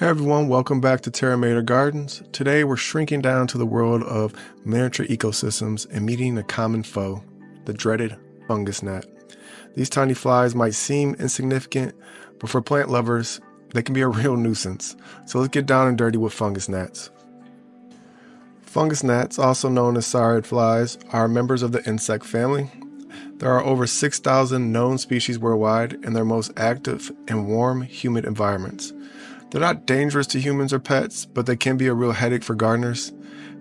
Hey everyone, welcome back to Terramator Gardens. Today we're shrinking down to the world of miniature ecosystems and meeting a common foe, the dreaded fungus gnat. These tiny flies might seem insignificant, but for plant lovers, they can be a real nuisance. So let's get down and dirty with fungus gnats. Fungus gnats, also known as Sciaridae flies, are members of the insect family. There are over 6,000 known species worldwide, and they're most active in warm, humid environments. They're not dangerous to humans or pets, but they can be a real headache for gardeners.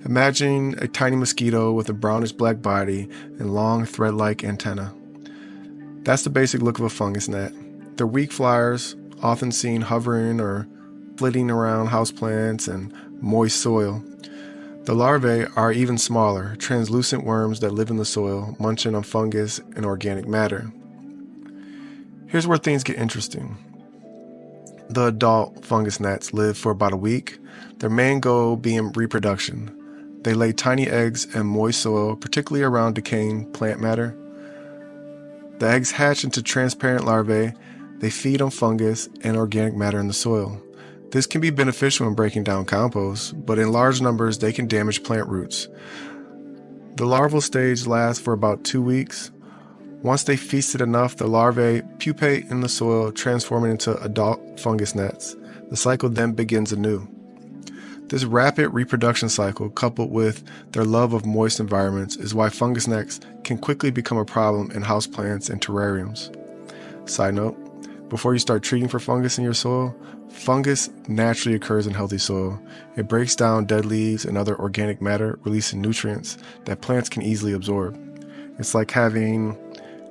Imagine a tiny mosquito with a brownish black body and long thread-like antennae. That's the basic look of a fungus gnat. They're weak flyers, often seen hovering or flitting around houseplants and moist soil. The larvae are even smaller, translucent worms that live in the soil, munching on fungus and organic matter. Here's where things get interesting. The adult fungus gnats live for about a week, their main goal being reproduction. They lay tiny eggs in moist soil, particularly around decaying plant matter. The eggs hatch into transparent larvae. They feed on fungus and organic matter in the soil. This can be beneficial in breaking down compost, but in large numbers they can damage plant roots. The larval stage lasts for about 2 weeks. Once they feasted enough, the larvae pupate in the soil, transforming into adult fungus gnats. The cycle then begins anew. This rapid reproduction cycle, coupled with their love of moist environments, is why fungus gnats can quickly become a problem in houseplants and terrariums. Side note, before you start treating for fungus in your soil, fungus naturally occurs in healthy soil. It breaks down dead leaves and other organic matter, releasing nutrients that plants can easily absorb. It's like having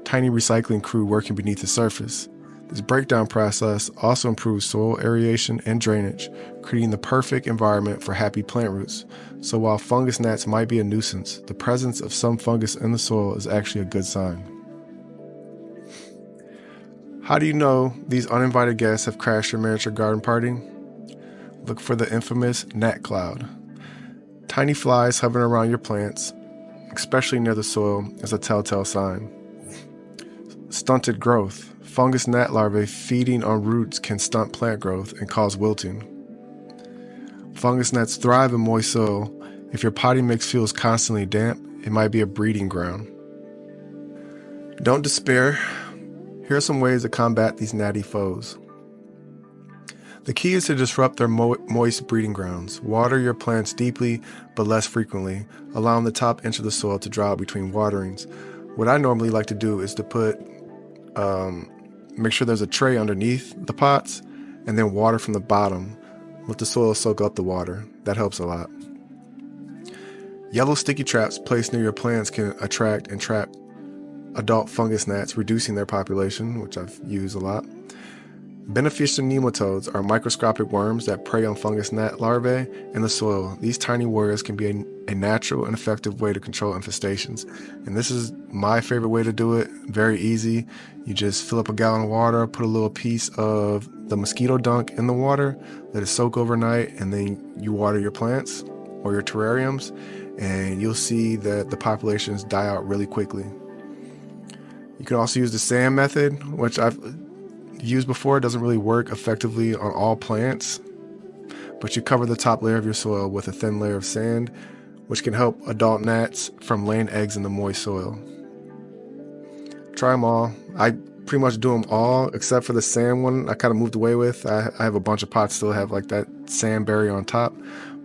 tiny recycling crew working beneath the surface. This breakdown process also improves soil aeration and drainage, creating the perfect environment for happy plant roots. So while fungus gnats might be a nuisance, the presence of some fungus in the soil is actually a good sign. How do you know these uninvited guests have crashed your miniature garden party? Look for the infamous gnat cloud. Tiny flies hovering around your plants, especially near the soil, is a telltale sign. Stunted growth. Fungus gnat larvae feeding on roots can stunt plant growth and cause wilting. Fungus gnats thrive in moist soil. If your potting mix feels constantly damp, it might be a breeding ground. Don't despair. Here are some ways to combat these gnatty foes. The key is to disrupt their moist breeding grounds. Water your plants deeply, but less frequently, allowing the top inch of the soil to dry out between waterings. What I normally like to do is to make sure there's a tray underneath the pots and then water from the bottom. Let the soil soak up the water. That helps a lot. Yellow sticky traps placed near your plants can attract and trap adult fungus gnats, reducing their population, which I've used a lot. Beneficial nematodes are microscopic worms that prey on fungus gnat larvae in the soil. These tiny warriors can be a natural and effective way to control infestations. And this is my favorite way to do it. Very easy. You just fill up a gallon of water, put a little piece of the mosquito dunk in the water, let it soak overnight, and then you water your plants or your terrariums, and you'll see that the populations die out really quickly. You can also use the sand method, which I've used before. It doesn't really work effectively on all plants, but you cover the top layer of your soil with a thin layer of sand, which can help adult gnats from laying eggs in the moist soil. Try them all. I pretty much do them all except for the sand one. I kind of moved away with. I have a bunch of pots still have like that sand berry on top,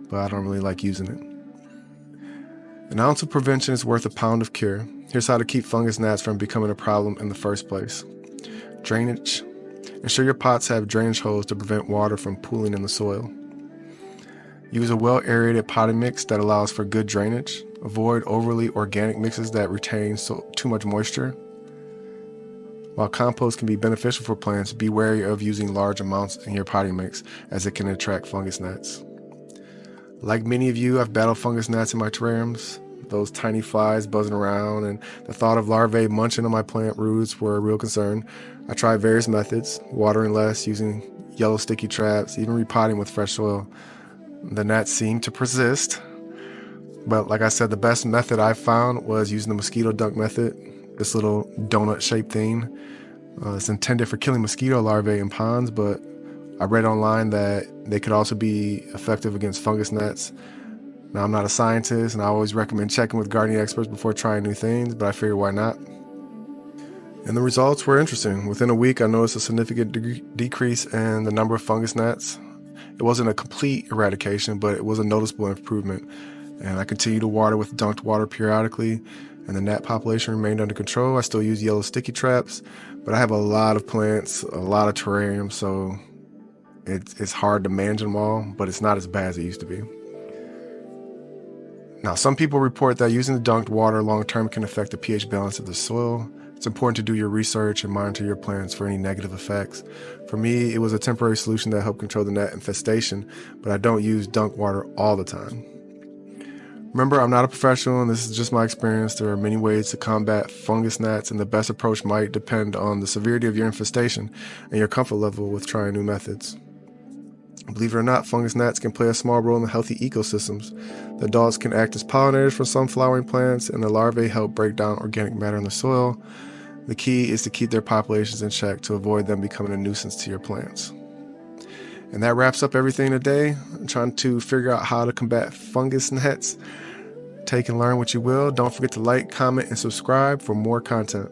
but I don't really like using it. An ounce of prevention is worth a pound of cure. Here's how to keep fungus gnats from becoming a problem in the first place. Drainage. Ensure your pots have drainage holes to prevent water from pooling in the soil. Use a well-aerated potting mix that allows for good drainage. Avoid overly organic mixes that retain too much moisture. While compost can be beneficial for plants, be wary of using large amounts in your potting mix, as it can attract fungus gnats. Like many of you, I've battled fungus gnats in my terrariums. Those tiny flies buzzing around and the thought of larvae munching on my plant roots were a real concern. I tried various methods, watering less, using yellow sticky traps, even repotting with fresh soil. The gnats seemed to persist. But like I said, the best method I found was using the mosquito dunk method, this little donut-shaped thing. It's intended for killing mosquito larvae in ponds, but I read online that they could also be effective against fungus gnats. Now, I'm not a scientist, and I always recommend checking with gardening experts before trying new things, but I figured why not? And the results were interesting. Within a week, I noticed a significant decrease in the number of fungus gnats. It wasn't a complete eradication, but it was a noticeable improvement. And I continued to water with dunked water periodically, and the gnat population remained under control. I still use yellow sticky traps, but I have a lot of plants, a lot of terrariums, so it's hard to manage them all, but it's not as bad as it used to be. Now, some people report that using the dunked water long-term can affect the pH balance of the soil. It's important to do your research and monitor your plants for any negative effects. For me, it was a temporary solution that helped control the gnat infestation, but I don't use dunked water all the time. Remember, I'm not a professional, and this is just my experience. There are many ways to combat fungus gnats, and the best approach might depend on the severity of your infestation and your comfort level with trying new methods. Believe it or not, fungus gnats can play a small role in healthy ecosystems. The adults can act as pollinators for some flowering plants, and the larvae help break down organic matter in the soil. The key is to keep their populations in check to avoid them becoming a nuisance to your plants. And that wraps up everything today. I'm trying to figure out how to combat fungus gnats. Take and learn what you will. Don't forget to like, comment, and subscribe for more content.